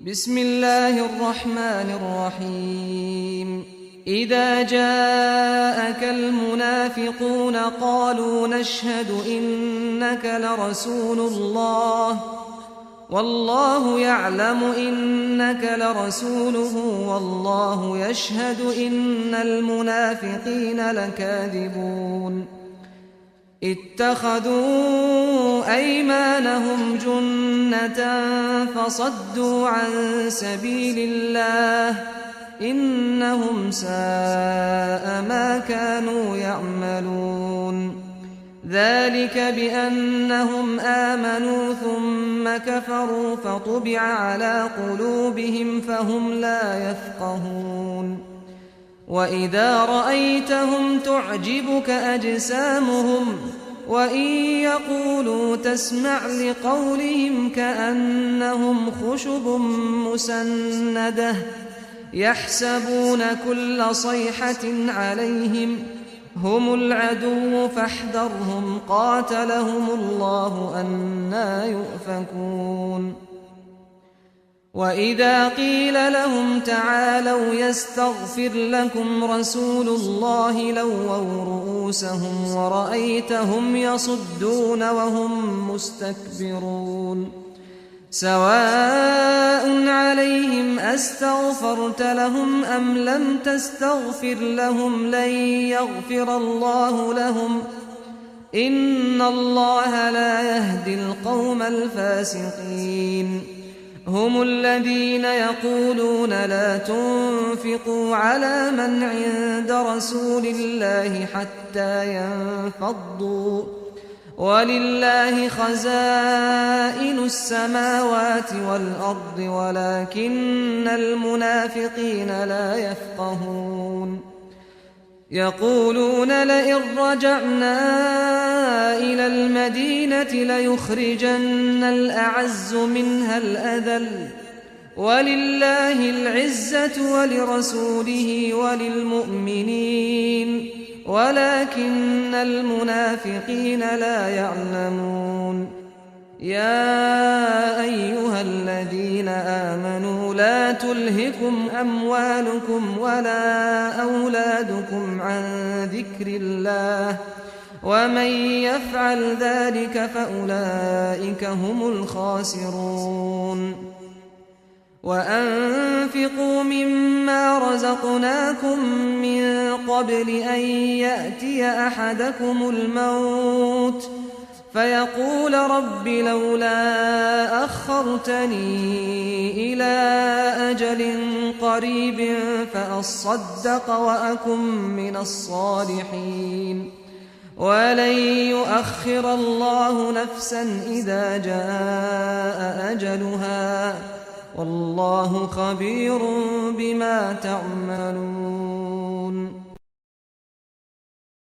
بسم الله الرحمن الرحيم إذا جاءك المنافقون قالوا نشهد إنك لرسول الله والله يعلم إنك لرسوله والله يشهد إن المنافقين لكاذبون اتخذوا أيمانهم جنة فصدوا عن سبيل الله إنهم ساء ما كانوا يعملون ذلك بأنهم آمنوا ثم كفروا فطبع على قلوبهم فهم لا يفقهون وإذا رأيتهم تعجبك أجسامهم وإن يقولوا تسمع لقولهم كأنهم خشب مسندة يحسبون كل صيحة عليهم هم العدو فاحذرهم قاتلهم الله أنى يؤفكون وإذا قيل لهم تعالوا يستغفر لكم رسول الله لووا رؤوسهم ورأيتهم يصدون وهم مستكبرون سواء عليهم أستغفرت لهم أم لم تستغفر لهم لن يغفر الله لهم إن الله لا يهدي القوم الفاسقين هم الذين يقولون لا تنفقوا على من عند رسول الله حتى ينفضوا ولله خزائن السماوات والأرض ولكن المنافقين لا يفقهون يقولون لئن رجعنا إلى المدينة ليخرجن الأعز منها الأذل ولله العزة ولرسوله وللمؤمنين ولكن المنافقين لا يعلمون يا أيها الذين آمنوا لا تلهكم أموالكم ولا أولادكم عن ذكر الله ومن يفعل ذلك فأولئك هم الخاسرون وأنفقوا مما رزقناكم من قبل أن يأتي أحدكم الموت فيقول رب لولا أخرتني إلى أجل قريب فأصدق وأكن من الصالحين ولن يؤخر الله نفسا إذا جاء أجلها والله خبير بما تعملون